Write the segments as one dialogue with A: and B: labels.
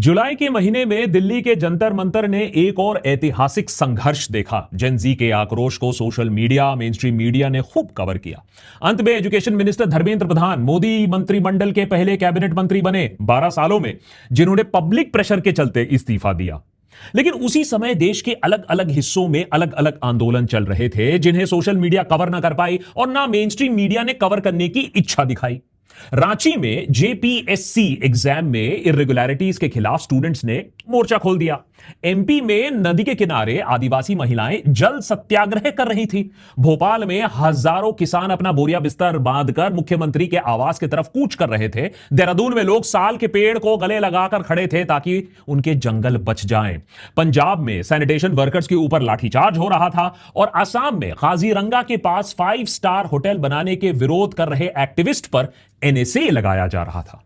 A: जुलाई के महीने में दिल्ली के जंतर मंतर ने एक और ऐतिहासिक संघर्ष देखा। जेन जी के आक्रोश को social media, main stream media ने खूब कवर किया। अंत में एजुकेशन मिनिस्टर धर्मेंद्र प्रधान मोदी मंत्रिमंडल के पहले कैबिनेट मंत्री बने 12 सालों में, जिन्होंने पब्लिक प्रेशर के चलते इस्तीफा दिया। लेकिन उसी समय देश के अलग अलग हिस्सों में अलग अलग आंदोलन चल रहे थे, जिन्हें सोशल मीडिया कवर ना कर पाई और ना मेन स्ट्रीम मीडिया ने कवर करने की इच्छा दिखाई। रांची में जेपीएससी एग्जाम में इर्रेगुलरिटीज के खिलाफ स्टूडेंट्स ने मोर्चा खोल दिया। एमपी में नदी के किनारे आदिवासी महिलाएं जल सत्याग्रह कर रही थी। भोपाल में हजारों किसान अपना बोरिया बिस्तर बांधकर मुख्यमंत्री के आवास की तरफ कूच कर रहे थे। देहरादून में लोग साल के पेड़ को गले लगाकर खड़े थे ताकि उनके जंगल बच जाएं। पंजाब में सैनिटेशन वर्कर्स के ऊपर लाठीचार्ज हो रहा था और असम में काजीरंगा के पास 5 स्टार होटल बनाने के विरोध कर रहे एक्टिविस्ट पर एनएसए लगाया जा रहा था।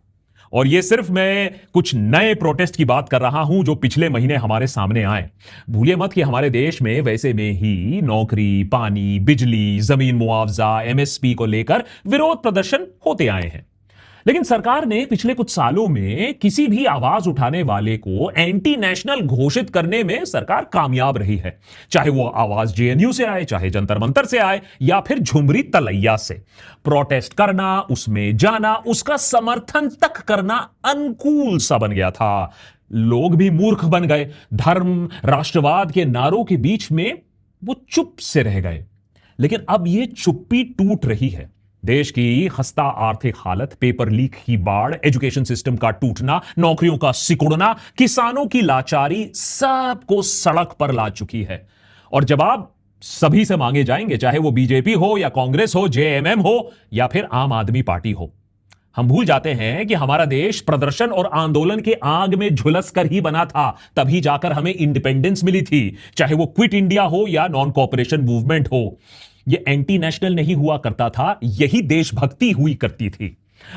A: और यह सिर्फ मैं कुछ नए प्रोटेस्ट की बात कर रहा हूं जो पिछले महीने हमारे सामने आए। भूलिए मत कि हमारे देश में वैसे में ही नौकरी, पानी, बिजली, जमीन मुआवजा, एमएसपी को लेकर विरोध प्रदर्शन होते आए हैं। लेकिन सरकार ने पिछले कुछ सालों में किसी भी आवाज उठाने वाले को एंटी नेशनल घोषित करने में सरकार कामयाब रही है। चाहे वो आवाज जेएनयू से आए, चाहे जंतर मंतर से आए, या फिर झुमरी तलैया से। प्रोटेस्ट करना, उसमें जाना, उसका समर्थन तक करना अनुकूल सा बन गया था। लोग भी मूर्ख बन गए। धर्म, राष्ट्रवाद के नारों के बीच में वो चुप से रह गए। लेकिन अब ये चुप्पी टूट रही है। देश की खस्ता आर्थिक हालत, पेपर लीक की बाढ़, एजुकेशन सिस्टम का टूटना, नौकरियों का सिकुड़ना, किसानों की लाचारी सबको सड़क पर ला चुकी है। और जवाब सभी से मांगे जाएंगे, चाहे वो बीजेपी हो या कांग्रेस हो, जेएमएम हो या फिर आम आदमी पार्टी हो। हम भूल जाते हैं कि हमारा देश प्रदर्शन और आंदोलन के आग में झुलस कर ही बना था, तभी जाकर हमें इंडिपेंडेंस मिली थी। चाहे वो क्विट इंडिया हो या नॉन कॉपरेशन मूवमेंट हो, ये एंटी नेशनल नहीं हुआ करता था, यही देशभक्ति हुई करती थी।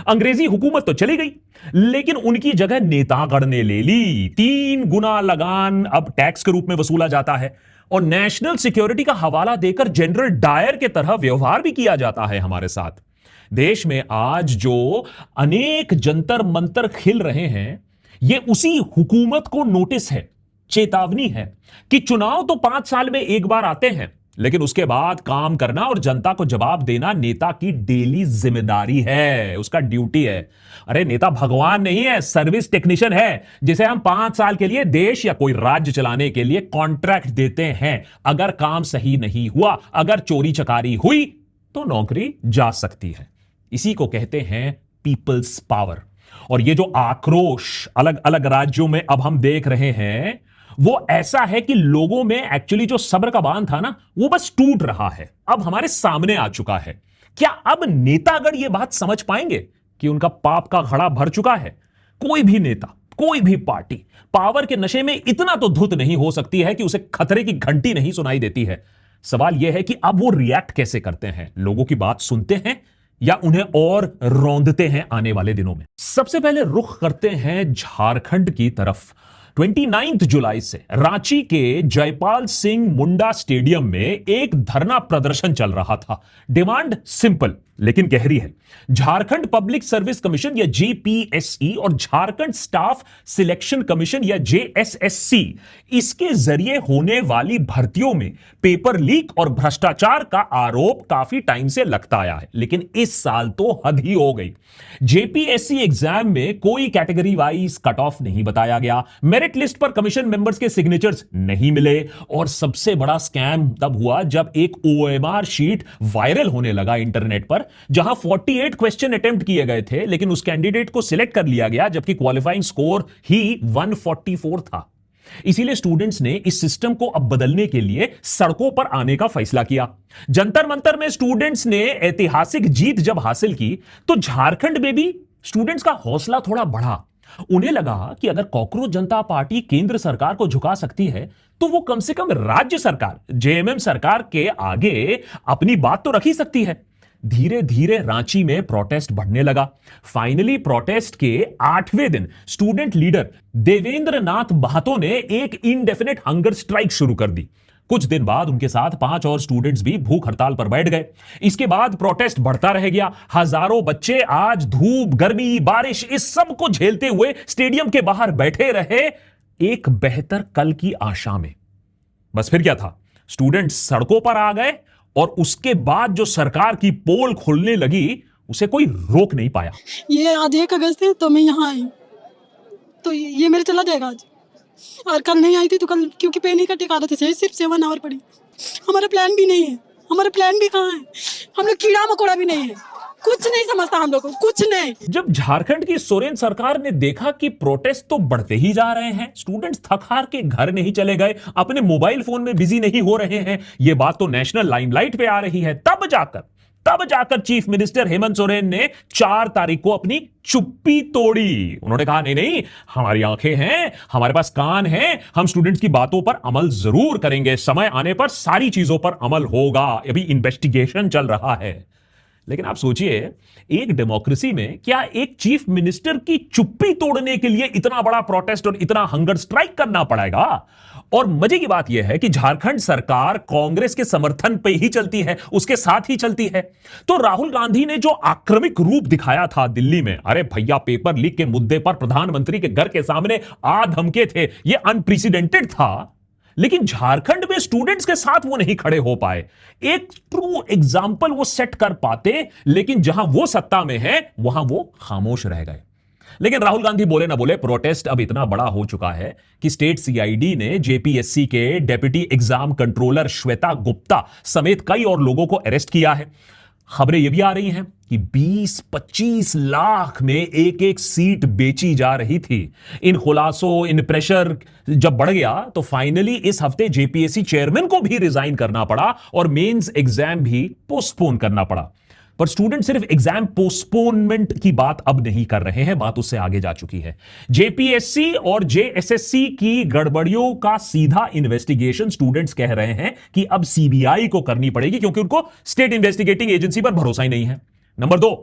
A: अंग्रेजी हुकूमत तो चली गई, लेकिन उनकी जगह नेतागण ने ले ली। 3 गुना लगान अब टैक्स के रूप में वसूला जाता है और नेशनल सिक्योरिटी का हवाला देकर जनरल डायर के तरह व्यवहार भी किया जाता है हमारे साथ। देश में आज जो अनेक जंतर मंतर खिल रहे हैं, ये उसी हुकूमत को नोटिस है, चेतावनी है कि चुनाव तो 5 साल में एक बार आते हैं, लेकिन उसके बाद काम करना और जनता को जवाब देना नेता की डेली जिम्मेदारी है, उसका ड्यूटी है। अरे नेता भगवान नहीं है, सर्विस टेक्नीशियन है, जिसे हम 5 साल के लिए देश या कोई राज्य चलाने के लिए कॉन्ट्रैक्ट देते हैं। अगर काम सही नहीं हुआ, अगर चोरी चकारी हुई, तो नौकरी जा सकती है। इसी को कहते हैं पीपल्स पावर। और ये जो आक्रोश अलग अलग राज्यों में अब हम देख रहे हैं, वो ऐसा है कि लोगों में एक्चुअली जो सब्र का बांध था ना, वो बस टूट रहा है, अब हमारे सामने आ चुका है। क्या अब नेतागण ये बात समझ पाएंगे कि उनका पाप का घड़ा भर चुका है? कोई भी नेता, कोई भी पार्टी पावर के नशे में इतना तो धुत नहीं हो सकती है कि उसे खतरे की घंटी नहीं सुनाई देती है। सवाल यह है कि अब वो रिएक्ट कैसे करते हैं? लोगों की बात सुनते हैं या उन्हें और रौंदते हैं आने वाले दिनों में? सबसे पहले रुख करते हैं झारखंड की तरफ। 29 जुलाई से रांची के जयपाल सिंह मुंडा स्टेडियम में एक धरना प्रदर्शन चल रहा था। डिमांड सिंपल लेकिन गहरी है। झारखंड पब्लिक सर्विस कमीशन या जेपीएसई और झारखंड स्टाफ सिलेक्शन कमीशन या जेएसएससी, इसके जरिए होने वाली भर्तियों में पेपर लीक और भ्रष्टाचार का आरोप काफी टाइम से लगता आया है, लेकिन इस साल तो हद ही हो गई। जेपीएससी एग्जाम में कोई कैटेगरी वाइज कट ऑफ नहीं बताया गया, मेरिट लिस्ट पर कमीशन मेंबर्स के सिग्नेचर्स नहीं मिले, और सबसे बड़ा स्कैम तब हुआ जब एक ओएमआर शीट वायरल होने लगा इंटरनेट पर, जहां 48 क्वेश्चन अटेम्प्ट किए गए थे, लेकिन उस कैंडिडेट को सिलेक्ट कर लिया गया जबकि क्वालिफाइंग स्कोर ही 144 था। इसीलिए स्टूडेंट्स ने इस सिस्टम को अब बदलने के लिए सड़कों पर आने का फैसला किया। जंतर मंतर में स्टूडेंट्स ने ऐतिहासिक जीत जब हासिल की, तो झारखंड में भी स्टूडेंट्स का हौसला थोड़ा बढ़ा। उन्हें लगा कि अगर कॉकरोच जनता पार्टी केंद्र सरकार को झुका सकती है, तो वो कम से कम राज्य सरकार, जेएमएम सरकार के आगे अपनी बात तो रख ही सकती है। धीरे धीरे रांची में प्रोटेस्ट बढ़ने लगा। फाइनली प्रोटेस्ट के 8वें दिन स्टूडेंट लीडर देवेंद्र नाथ बहातो ने एक इंडेफिनेट हंगर स्ट्राइक शुरू कर दी। कुछ दिन बाद उनके साथ 5 और स्टूडेंट्स भी भूख हड़ताल पर बैठ गए। इसके बाद प्रोटेस्ट बढ़ता रह गया। हजारों बच्चे आज धूप, गर्मी, बारिश इस सब को झेलते हुए स्टेडियम के बाहर बैठे रहे, एक बेहतर कल की आशा में। बस फिर क्या था, स्टूडेंट्स सड़कों पर आ गए और उसके बाद जो सरकार की पोल खुलने लगी उसे कोई रोक नहीं पाया।
B: ये आज 1 अगस्त है तो मैं यहाँ आई, तो ये मेरे चला जाएगा आज, और कल नहीं आई थी तो कल क्योंकि पे नहीं कटे आदत है, सिर्फ 7 आवर पड़ी। हमारा प्लान भी नहीं है, हमारा प्लान भी कहाँ है, हम लोग कीड़ा मकोड़ा भी नहीं है, कुछ नहीं समझता हम लोग को, कुछ नहीं।
A: जब झारखंड की सोरेन सरकार ने देखा कि प्रोटेस्ट तो बढ़ते ही जा रहे हैं, स्टूडेंट्स थक हार के घर नहीं चले गए, अपने मोबाइल फोन में बिजी नहीं हो रहे हैं, यह बात तो नेशनल लाइमलाइट पे आ रही है, तब जाकर चीफ मिनिस्टर हेमंत सोरेन ने 4 तारीख को अपनी चुप्पी तोड़ी। उन्होंने कहा नहीं नहीं, हमारी आंखें हैं, हमारे पास कान हैं, हम स्टूडेंट्स की बातों पर अमल जरूर करेंगे, समय आने पर सारी चीजों पर अमल होगा, अभी इन्वेस्टिगेशन चल रहा है। लेकिन आप सोचिए, एक डेमोक्रेसी में क्या एक चीफ मिनिस्टर की चुप्पी तोड़ने के लिए इतना बड़ा प्रोटेस्ट और इतना हंगर स्ट्राइक करना पड़ेगा? और मजे की बात यह है कि झारखंड सरकार कांग्रेस के समर्थन पे ही चलती है, उसके साथ ही चलती है। तो राहुल गांधी ने जो आक्रामक रूप दिखाया था दिल्ली में, अरे भैया पेपर लीक के मुद्दे पर प्रधानमंत्री के घर के सामने आ धमके थे, यह अनप्रेसिडेंटेड था। लेकिन झारखंड में स्टूडेंट्स के साथ वो नहीं खड़े हो पाए, एक ट्रू एग्जाम्पल वो सेट कर पाते, लेकिन जहां वो सत्ता में है वहां वो खामोश रह गए। लेकिन राहुल गांधी बोले ना बोले, प्रोटेस्ट अब इतना बड़ा हो चुका है कि स्टेट सीआईडी ने जेपीएससी के deputy exam controller Shweta Gupta समेत कई और लोगों को अरेस्ट किया है। खबरें यह भी आ रही हैं कि 20-25 लाख में एक सीट बेची जा रही थी। इन खुलासों, इन प्रेशर जब बढ़ गया तो फाइनली इस हफ्ते जेपीएससी चेयरमैन को भी रिजाइन करना पड़ा और मेंस एग्जाम भी पोस्टपोन करना पड़ा। पर स्टूडेंट सिर्फ एग्जाम पोस्टपोनमेंट की बात अब नहीं कर रहे हैं, बात उससे आगे जा चुकी है। जेपीएससी और जेएसएससी की गड़बड़ियों का सीधा इन्वेस्टिगेशन स्टूडेंट्स कह रहे हैं कि अब सीबीआई को करनी पड़ेगी, क्योंकि उनको स्टेट इन्वेस्टिगेटिंग एजेंसी पर भरोसा ही नहीं है। नंबर 2,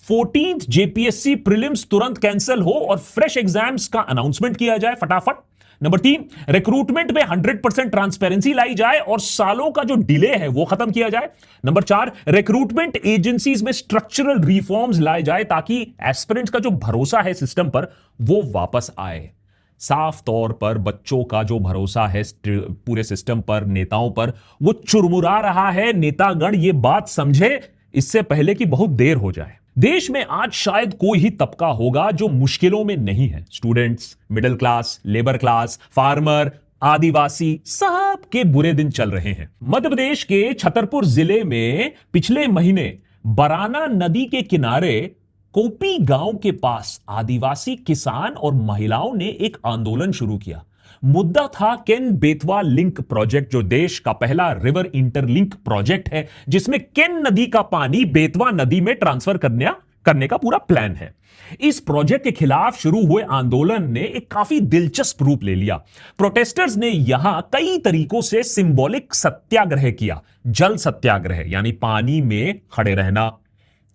A: 14th जेपीएससी प्रीलिम्स तुरंत कैंसिल हो और फ्रेश एग्जाम्स का अनाउंसमेंट किया जाए फटाफट। नंबर 3, रिक्रूटमेंट में 100% ट्रांसपेरेंसी लाई जाए और सालों का जो डिले है वो खत्म किया जाए। नंबर 4, रिक्रूटमेंट एजेंसीज में स्ट्रक्चरल रिफॉर्म्स लाए जाए ताकि एस्पिरेंट्स का जो भरोसा है सिस्टम पर वो वापस आए। साफ तौर पर बच्चों का जो भरोसा है पूरे सिस्टम पर, नेताओं पर, वो चुरमुरा रहा है। नेतागण ये बात समझे इससे पहले कि बहुत देर हो जाए। देश में आज शायद कोई ही तबका होगा जो मुश्किलों में नहीं है। Students, middle class, labour class, farmer, Adivasi, सब के बुरे दिन चल रहे हैं। मध्य प्रदेश के छतरपुर जिले में पिछले महीने बराना नदी के किनारे कोपी गांव के पास आदिवासी किसान और महिलाओं ने एक आंदोलन शुरू किया। मुद्दा था केन बेतवा लिंक प्रोजेक्ट, जो देश का पहला रिवर इंटरलिंक प्रोजेक्ट है, जिसमें केन नदी का पानी बेतवा नदी में ट्रांसफर करने का पूरा प्लान है। इस प्रोजेक्ट के खिलाफ शुरू हुए आंदोलन ने एक काफी दिलचस्प रूप ले लिया। प्रोटेस्टर्स ने यहां कई तरीकों से सिंबॉलिक सत्याग्रह किया। जल सत्याग्रह यानी पानी में खड़े रहना,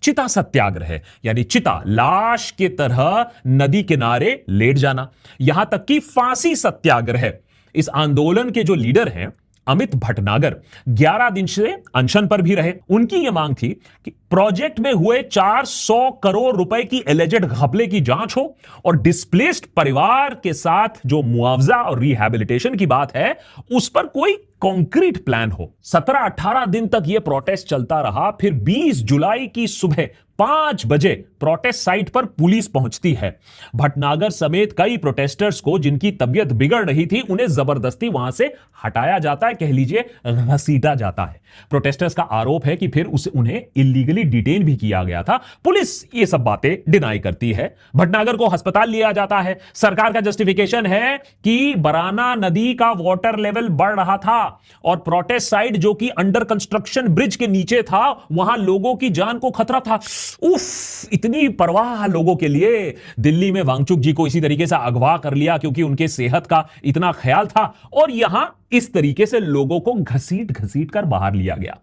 A: चिता सत्याग्रह यानी चिता लाश के तरह नदी किनारे लेट जाना, यहां तक कि फांसी सत्याग्रह। इस आंदोलन के जो लीडर हैं अमित भटनागर 11 दिन से अनशन पर भी रहे। उनकी यह मांग थी कि प्रोजेक्ट में हुए 400 करोड़ रुपए की एलिजेड घपले की जांच हो और डिस्प्लेस्ड परिवार के साथ जो मुआवजा और रिहैबिलिटेशन की बात है उस पर कोई कॉन्क्रीट प्लान हो। 17-18 दिन तक यह प्रोटेस्ट चलता रहा। फिर 20 जुलाई की सुबह 5 बजे प्रोटेस्ट साइट पर पुलिस पहुंचती है। भटनागर समेत कई प्रोटेस्टर्स को जिनकी तबीयत बिगड़ रही थी उन्हें जबरदस्ती वहां से हटाया जाता है, कह लीजिए घसीटा जाता है। प्रोटेस्टर्स का आरोप है कि फिर उन्हें इलीगली डिटेन भी किया गया था। पुलिस ये सब बातें डिनाई करती है। भटनागर को अस्पताल लिया जाता है। सरकार का जस्टिफिकेशन है कि बराना नदी का वाटर लेवल बढ़ रहा था और प्रोटेस्ट साइट जो कि अंडर कंस्ट्रक्शन ब्रिज के नीचे था वहां लोगों की जान को खतरा था। उफ, इतनी परवाह लोगों के लिए। दिल्ली में वांगचुक जी को इसी तरीके से अगवा कर लिया क्योंकि उनके सेहत का इतना ख्याल था और यहां इस तरीके से लोगों को घसीट घसीट कर बाहर लिया गया।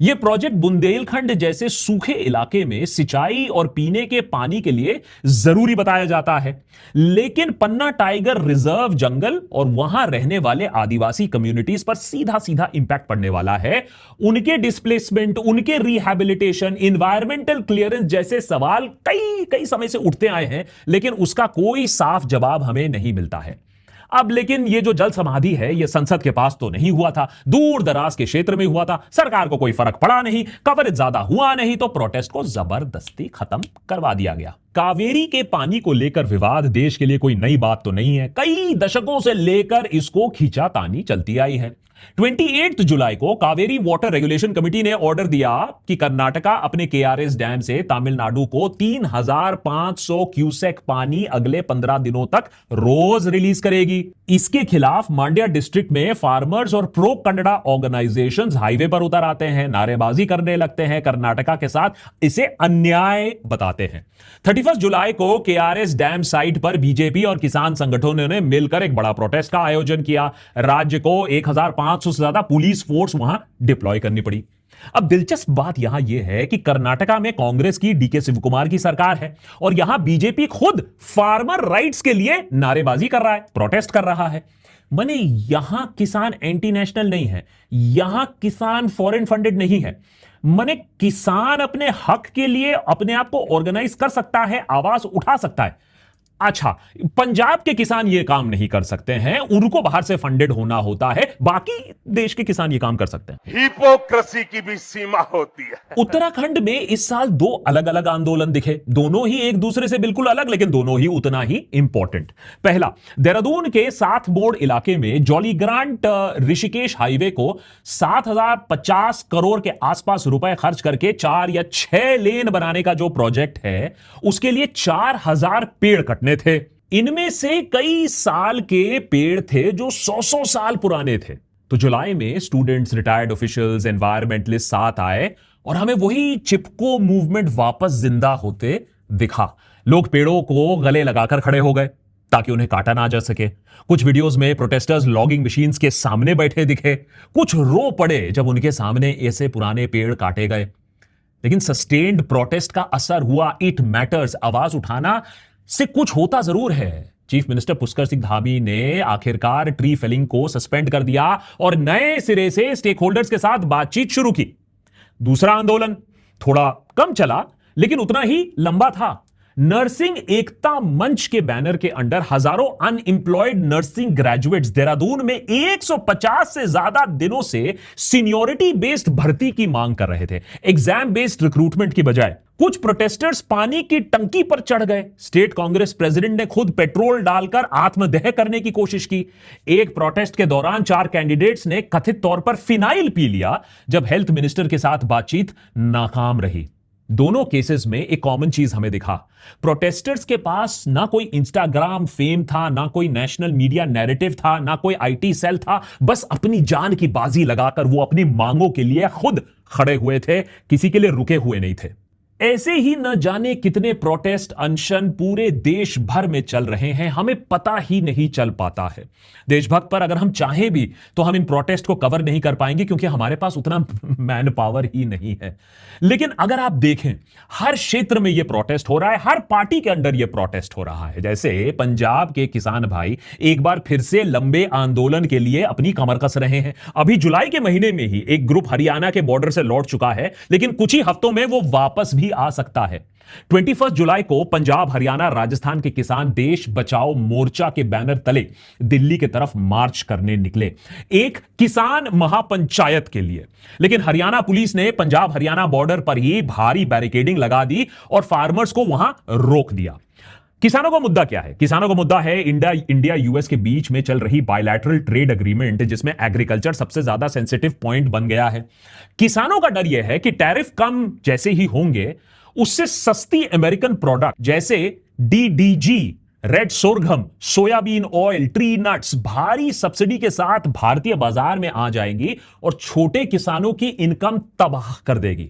A: यह प्रोजेक्ट बुंदेलखंड जैसे सूखे इलाके में सिंचाई और पीने के पानी के लिए जरूरी बताया जाता है, लेकिन पन्ना टाइगर रिजर्व जंगल और वहां रहने वाले आदिवासी कम्युनिटीज पर सीधा सीधा इंपैक्ट पड़ने वाला है। उनके डिस्प्लेसमेंट, उनके रिहैबिलिटेशन, एनवायरमेंटल क्लियरेंस जैसे सवाल कई कई समय से उठते आए हैं, लेकिन उसका कोई साफ जवाब हमें नहीं मिलता है। अब लेकिन ये जो जल समाधि है, ये संसद के पास तो नहीं हुआ था, दूर दराज के क्षेत्र में हुआ था। सरकार को कोई फर्क पड़ा नहीं, कवरेज ज्यादा हुआ नहीं, तो प्रोटेस्ट को जबरदस्ती खत्म करवा दिया गया। कावेरी के पानी को लेकर विवाद देश के लिए कोई नई बात तो नहीं है। कई दशकों से लेकर इसको खींचातानी चलती आई है। 28 जुलाई को कावेरी वाटर रेगुलेशन कमेटी ने ऑर्डर दिया कि कर्नाटका अपने केआरएस डैम से तमिलनाडु को 3500 क्यूसेक पानी अगले 15 दिनों तक रोज रिलीज करेगी। इसके खिलाफ मांड्या डिस्ट्रिक्ट में फार्मर्स और प्रो कन्नड़ा ऑर्गेनाइजेशंस हाईवे पर उतर आते हैं, नारेबाजी करने लगते हैं, कर्नाटका के साथ इसे अन्याय बताते हैं। 31 जुलाई को केआरएस डैम साइट पर बीजेपी और किसान संगठनों ने मिलकर एक बड़ा प्रोटेस्ट का आयोजन किया। राज्य को 1500 से ज्यादा पुलिस फोर्स वहां डिप्लॉय करनी पड़ी। अब दिलचस्प बात यहां यह है कि कर्नाटका में कांग्रेस की डीके शिवकुमार की सरकार है और यहां बीजेपी खुद फार्मर राइट्स के लिए नारेबाजी कर रहा है, प्रोटेस्ट कर रहा है। माने यहां किसान एंटी नेशनल नहीं है, यहां किसान फॉरेन फंडेड नहीं है। माने किसान अपने हक के लिए अपने आप को ऑर्गेनाइज कर सकता है, आवाज उठा सकता है। अच्छा, पंजाब के किसान ये काम नहीं कर सकते हैं, उनको बाहर से फंडेड होना होता है, बाकी देश के किसान ये काम कर सकते हैं।
C: हिपोक्रेसी की भी सीमा होती है।
A: उत्तराखंड में इस साल दो अलग अलग आंदोलन दिखे, दोनों ही एक दूसरे से बिल्कुल अलग, लेकिन दोनों ही उतना ही इंपॉर्टेंट। पहला, देहरादून के साथ बोर्ड इलाके में जॉलीग्रांट ऋषिकेश हाईवे को 7050 करोड़ के आसपास रुपए खर्च करके 4 या 6 लेन बनाने का जो प्रोजेक्ट है, उसके लिए 4000 पेड़ कटने थे। इनमें से कई साल के पेड़ थे जो 100 साल पुराने थे। तो जुलाई में स्टूडेंट्स, रिटायर्ड ऑफिशियल्स, एनवायरमेंटलिस्ट साथ आए और हमें वही चिपको मूवमेंट वापस जिंदा होते दिखा। लोग पेड़ों को गले लगाकर खड़े हो गए ताकि उन्हें काटा ना जा सके। कुछ वीडियोस में प्रोटेस्टर्स लॉगिंग मशीन्स के सामने बैठे दिखे, कुछ रो पड़े जब उनके सामने ऐसे पुराने पेड़ काटे गए। लेकिन सस्टेन्ड प्रोटेस्ट का असर हुआ। इट मैटर्स, आवाज उठाना से कुछ होता जरूर है। चीफ मिनिस्टर पुष्कर सिंह धामी ने आखिरकार ट्री फेलिंग को सस्पेंड कर दिया और नए सिरे से स्टेक होल्डर्स के साथ बातचीत शुरू की। दूसरा आंदोलन थोड़ा कम चला, लेकिन उतना ही लंबा था। नर्सिंग एकता मंच के बैनर के अंडर हजारों अनएम्प्लॉयड नर्सिंग ग्रेजुएट्स देहरादून में 150 से ज्यादा दिनों से सीनियोरिटी बेस्ड भर्ती की मांग कर रहे थे, एग्जाम बेस्ड रिक्रूटमेंट की बजाय। कुछ प्रोटेस्टर्स पानी की टंकी पर चढ़ गए। स्टेट कांग्रेस प्रेसिडेंट ने खुद पेट्रोल डालकर आत्मदह करने की कोशिश की। एक प्रोटेस्ट के दौरान 4 कैंडिडेट्स ने कथित तौर पर फिनाइल पी लिया जब हेल्थ मिनिस्टर के साथ बातचीत नाकाम रही। दोनों केसेस में एक कॉमन चीज हमें दिखा, प्रोटेस्टर्स के पास ना कोई इंस्टाग्राम फेम था, ना कोई नेशनल मीडिया नैरेटिव था, ना कोई आईटी सेल था। बस अपनी जान की बाजी लगाकर वो अपनी मांगों के लिए खुद खड़े हुए थे, किसी के लिए रुके हुए नहीं थे। ऐसे ही न जाने कितने प्रोटेस्ट, अनशन पूरे देश भर में चल रहे हैं, हमें पता ही नहीं चल पाता है। देशभक्त पर अगर हम चाहें भी तो हम इन प्रोटेस्ट को कवर नहीं कर पाएंगे, क्योंकि हमारे पास उतना मैन पावर ही नहीं है। लेकिन अगर आप देखें, हर क्षेत्र में यह प्रोटेस्ट हो रहा है, हर पार्टी के अंडर यह प्रोटेस्ट हो रहा है। जैसे पंजाब के किसान भाई एक बार फिर से लंबे आंदोलन के लिए अपनी कमर कस रहे हैं। अभी जुलाई के महीने में ही एक ग्रुप हरियाणा के बॉर्डर से लौट चुका है, लेकिन कुछ ही हफ्तों में वो वापस भी आ सकता है। 21 जुलाई को पंजाब, हरियाणा, राजस्थान के किसान देश बचाओ मोर्चा के बैनर तले दिल्ली की तरफ मार्च करने निकले, एक किसान महापंचायत के लिए। लेकिन हरियाणा पुलिस ने पंजाब हरियाणा बॉर्डर पर ही भारी बैरिकेडिंग लगा दी और फार्मर्स को वहां रोक दिया। किसानों का मुद्दा क्या है? किसानों का मुद्दा है इंडिया यूएस के बीच में चल रही बायलैटरल ट्रेड एग्रीमेंट, जिसमें एग्रीकल्चर सबसे ज्यादा सेंसिटिव पॉइंट बन गया है। किसानों का डर यह है कि टैरिफ कम जैसे ही होंगे, उससे सस्ती अमेरिकन प्रोडक्ट जैसे DDG, red सोरघम, soybean oil, tree nuts भारी सब्सिडी के साथ भारतीय बाजार में आ जाएंगी और छोटे किसानों की इनकम तबाह कर देगी।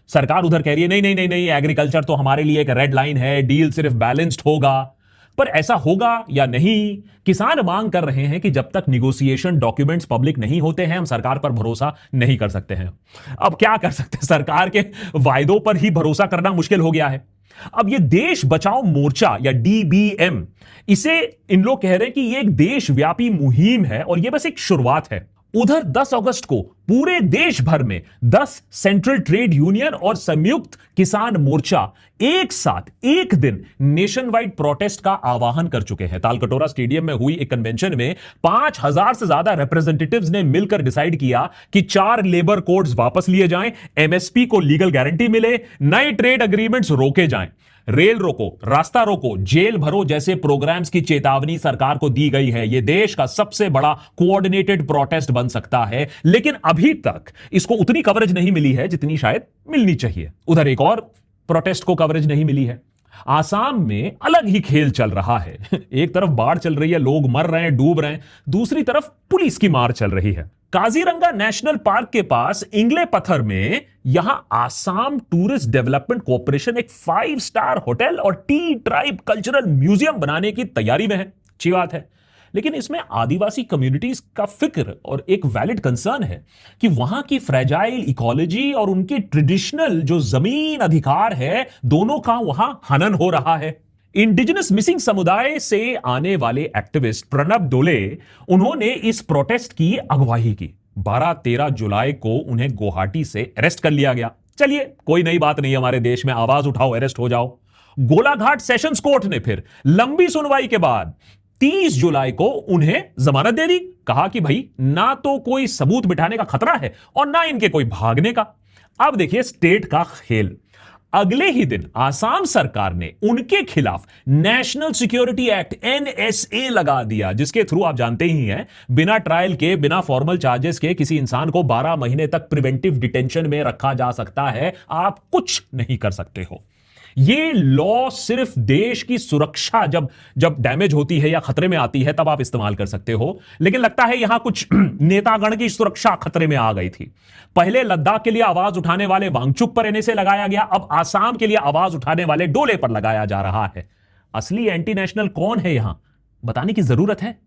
A: सरकार उधर कह रही है नहीं नहीं नहीं नहीं, एग्रीकल्चर तो हमारे लिए एक रेड लाइन है, डील सिर्फ बैलेंस्ड होगा। पर ऐसा होगा या नहीं, किसान मांग कर रहे हैं कि जब तक निगोशिएशन डॉक्यूमेंट्स पब्लिक नहीं होते हैं हम सरकार पर भरोसा नहीं कर सकते हैं। अब क्या कर सकते हैं, सरकार के वायदों पर ही भरोसा करना मुश्किल हो गया है। अब ये देश बचाओ मोर्चा या डीबीएम, इसे इन लोग कह रहे हैं कि ये एक देशव्यापी मुहिम है और ये बस एक शुरुआत है। उधर 10 अगस्त को पूरे देश भर में 10 सेंट्रल ट्रेड यूनियन और संयुक्त किसान मोर्चा एक साथ एक दिन नेशन वाइड प्रोटेस्ट का आह्वान कर चुके हैं। तालकटोरा स्टेडियम में हुई एक कन्वेंशन में 5000 से ज्यादा रिप्रेजेंटेटिव्स ने मिलकर डिसाइड किया कि 4 लेबर कोड्स वापस लिए जाएं, एमएसपी को लीगल गारंटी मिले, नए ट्रेड एग्रीमेंट्स रोके जाएं, रेल रोको, रास्ता रोको, जेल भरो जैसे प्रोग्राम्स की चेतावनी सरकार को दी गई है। यह देश का सबसे बड़ा कोऑर्डिनेटेड प्रोटेस्ट बन सकता है, लेकिन अभी तक इसको उतनी कवरेज नहीं मिली है जितनी शायद मिलनी चाहिए। उधर एक और प्रोटेस्ट को कवरेज नहीं मिली है। आसाम में अलग ही खेल चल रहा है। एक तरफ बाढ़ चल रही है, लोग मर रहे हैं, डूब रहे हैं, दूसरी तरफ पुलिस की मार चल रही है। काजीरंगा नेशनल पार्क के पास इंगले पत्थर में यहां आसाम टूरिस्ट डेवलपमेंट कॉर्पोरेशन एक 5 स्टार होटल और टी ट्राइब कल्चरल म्यूजियम बनाने की तैयारी में है। अच्छी बात है, लेकिन इसमें आदिवासी कम्युनिटीज का फिक्र और एक वैलिड कंसर्न है कि वहां की फ्रेजाइल इकोलॉजी और उनके ट्रेडिशनल जो जमीन अधिकार है, दोनों का वहां हनन हो रहा है। इंडिजिनस मिसिंग समुदाय से आने वाले एक्टिविस्ट प्रणब डोले, उन्होंने इस प्रोटेस्ट की अगुवाई की। 12-13 जुलाई को उन्हें गुवाहाटी से अरेस्ट कर लिया गया। चलिए, कोई नई बात नहीं, हमारे देश में आवाज उठाओ, अरेस्ट हो जाओ। गोलाघाट सेशंस कोर्ट ने फिर लंबी सुनवाई के बाद 30 जुलाई को उन्हें जमानत दे दी। कहा कि भाई ना तो कोई सबूत बिठाने का खतरा है और ना इनके कोई भागने का। अब देखिए स्टेट का खेल। अगले ही दिन आसाम सरकार ने उनके खिलाफ नेशनल सिक्योरिटी एक्ट NSA लगा दिया, जिसके थ्रू आप जानते ही हैं बिना ट्रायल के, बिना फॉर्मल चार्जेस के किसी इंसान को 12 महीने तक प्रिवेंटिव डिटेंशन में रखा जा सकता है। आप कुछ नहीं कर सकते हो। ये लॉ सिर्फ देश की सुरक्षा जब डैमेज होती है या खतरे में आती है तब आप इस्तेमाल कर सकते हो, लेकिन लगता है यहां कुछ नेतागण की सुरक्षा खतरे में आ गई थी। पहले लद्दाख के लिए आवाज उठाने वाले वांगचुक पर NSA लगाया गया, अब आसाम के लिए आवाज उठाने वाले डोले पर लगाया जा रहा है। असली एंटी नेशनल कौन है यहां, बताने की जरूरत है।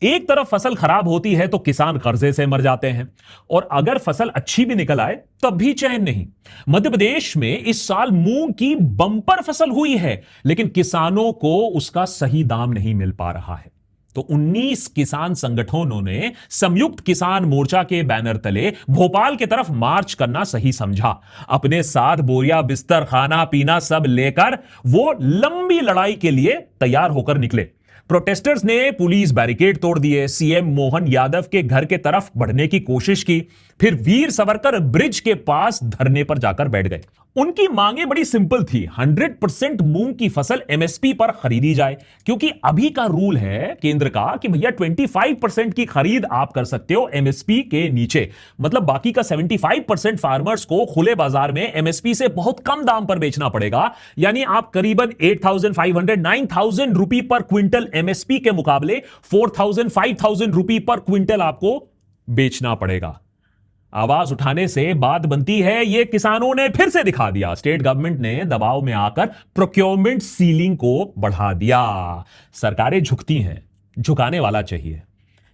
A: एक तरफ फसल खराब होती है तो किसान कर्जे से मर जाते हैं, और अगर फसल अच्छी भी निकल आए तब भी चैन नहीं। मध्य प्रदेश में इस साल मूंग की बम्पर फसल हुई है, लेकिन किसानों को उसका सही दाम नहीं मिल पा रहा है। तो 19 किसान संगठनों ने संयुक्त किसान मोर्चा के बैनर तले भोपाल की तरफ मार्च करना सही समझा। अपने साथ बोरिया, बिस्तर, खाना पीना सब लेकर वो लंबी लड़ाई के लिए तैयार होकर निकले। प्रोटेस्टर्स ने पुलिस बैरिकेड तोड़ दिए, सीएम मोहन यादव के घर के तरफ बढ़ने की कोशिश की, फिर वीर सावरकर ब्रिज के पास धरने पर जाकर बैठ गए। उनकी मांगे बड़ी सिंपल थी। 100% मूंग की फसल एमएसपी पर खरीदी जाए, क्योंकि अभी का रूल है केंद्र का कि भैया 25% की खरीद आप कर सकते हो एमएसपी के नीचे। मतलब बाकी का 75% फार्मर्स को खुले बाजार में एमएसपी से बहुत कम दाम पर बेचना पड़ेगा। यानी आप करीबन 8,500-9,000 रुपए पर क्विंटल एमएसपी के मुकाबले 4,000-5,000 रुपए पर क्विंटल आपको बेचना पड़ेगा। आवाज उठाने से बात बनती है, ये किसानों ने फिर से दिखा दिया। स्टेट गवर्नमेंट ने दबाव में आकर प्रोक्योरमेंट सीलिंग को बढ़ा दिया। सरकारें झुकती हैं, झुकाने वाला चाहिए।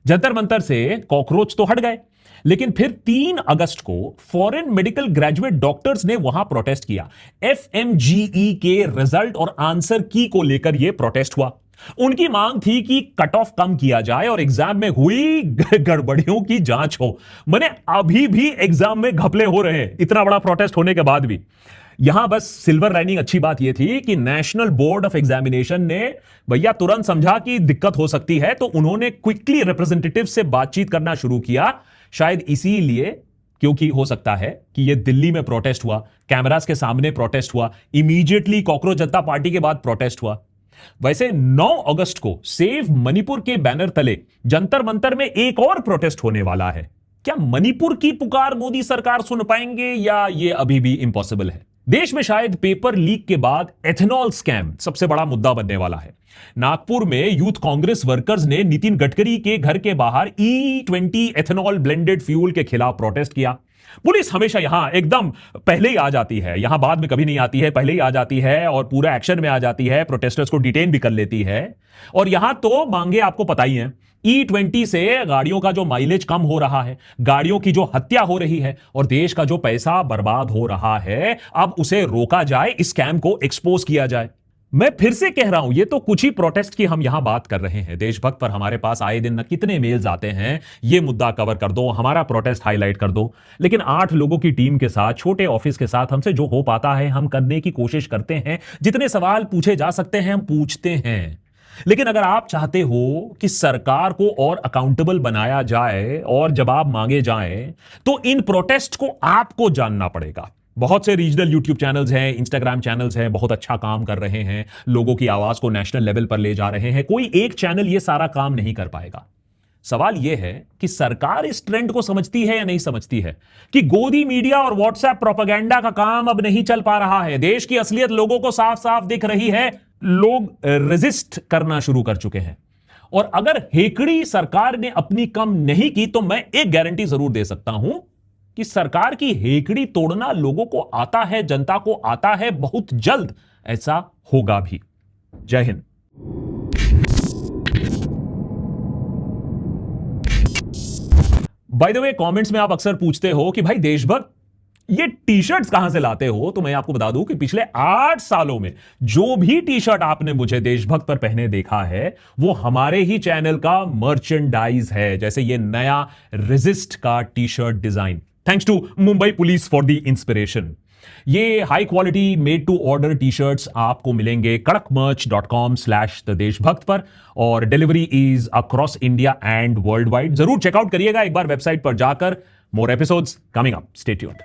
A: जंतर मंतर से कॉकरोच तो हट गए, लेकिन फिर 3 अगस्त को फॉरेन मेडिकल ग्रेजुएट डॉक्टर्स ने वहां प्रोटेस्ट किया। FMGE के रिजल्ट और आंसर की को लेकर यह प्रोटेस्ट हुआ। उनकी मांग थी कि कट ऑफ कम किया जाए और एग्जाम में हुई गड़बड़ियों की जांच हो। मैंने अभी भी एग्जाम में घपले हो रहे हैं, इतना बड़ा प्रोटेस्ट होने के बाद भी। यहां बस सिल्वर लाइनिंग अच्छी बात यह थी कि नेशनल बोर्ड ऑफ एग्जामिनेशन ने भैया तुरंत समझा कि दिक्कत हो सकती है, तो उन्होंने क्विकली रिप्रेजेंटेटिव से बातचीत करना शुरू किया। शायद इसीलिए, क्योंकि हो सकता है कि यह दिल्ली में प्रोटेस्ट हुआ, कैमरास के सामने प्रोटेस्ट हुआ, इमीडिएटली कॉकरोच जनता पार्टी के बाद प्रोटेस्ट हुआ। वैसे 9 अगस्त को सेव मणिपुर के बैनर तले जंतर मंतर में एक और प्रोटेस्ट होने वाला है। क्या मणिपुर की पुकार मोदी सरकार सुन पाएंगे या यह अभी भी इम्पॉसिबल है? देश में शायद पेपर लीक के बाद एथेनॉल स्कैम सबसे बड़ा मुद्दा बनने वाला है। नागपुर में यूथ कांग्रेस वर्कर्स ने नितिन गडकरी के घर के बाहर E20 एथेनॉल ब्लेंडेड फ्यूल के खिलाफ प्रोटेस्ट किया। पुलिस हमेशा यहां एकदम पहले ही आ जाती है, यहां बाद में कभी नहीं आती है, पहले ही आ जाती है और पूरा एक्शन में आ जाती है, प्रोटेस्टर्स को डिटेन भी कर लेती है। और यहां तो मांगे आपको पता ही है, E20 से गाड़ियों का जो माइलेज कम हो रहा है, गाड़ियों की जो हत्या हो रही है और देश का जो पैसा बर्बाद हो रहा है, अब उसे रोका जाए, इस स्कैम को एक्सपोज किया जाए। मैं फिर से कह रहा हूं, ये तो कुछ ही प्रोटेस्ट की हम यहां बात कर रहे हैं। देशभक्त पर हमारे पास आए दिन न कितने मेल्स आते हैं, ये मुद्दा कवर कर दो, हमारा प्रोटेस्ट हाईलाइट कर दो। लेकिन 8 लोगों की टीम के साथ, छोटे ऑफिस के साथ हमसे जो हो पाता है हम करने की कोशिश करते हैं। जितने सवाल पूछे जा सकते हैं हम पूछते हैं। लेकिन अगर आप चाहते हो कि सरकार को और अकाउंटेबल बनाया जाए और जवाब मांगे जाएं, तो इन प्रोटेस्ट को आपको जानना पड़ेगा। बहुत से रीजनल यूट्यूब चैनल्स हैं, इंस्टाग्राम चैनल्स हैं, बहुत अच्छा काम कर रहे हैं, लोगों की आवाज को नेशनल लेवल पर ले जा रहे हैं। कोई एक चैनल यह सारा काम नहीं कर पाएगा। सवाल यह है कि सरकार इस ट्रेंड को समझती है या नहीं समझती है कि गोदी मीडिया और व्हाट्सएप प्रोपेगेंडा का काम अब नहीं चल पा रहा है। देश की असलियत लोगों को साफ साफ दिख रही है, लोग रेजिस्ट करना शुरू कर चुके हैं। और अगर हेकड़ी सरकार ने अपनी कम नहीं की तो मैं एक गारंटी जरूर दे सकता हूं कि सरकार की हेकड़ी तोड़ना लोगों को आता है, जनता को आता है, बहुत जल्द ऐसा होगा भी। जय Hind. By the way, comments में आप अक्सर पूछते हो कि भाई देशभक्त ये टी शर्ट्स कहां से लाते हो, तो मैं आपको बता दूं कि पिछले 8 सालों में जो भी टी शर्ट आपने मुझे देशभक्त पर पहने देखा है वो हमारे ही चैनल का मर्चेंडाइज है। जैसे ये नया रेजिस्ट का T shirt design, thanks to Mumbai police for the inspiration. ये high quality made to order T shirts आपको मिलेंगे kadakmerch.com/thedeshbhakt पर और delivery is across India and world wide. जरूर चेकआउट करिएगा एक बार वेबसाइट पर जाकर। More episodes coming up, stay tuned.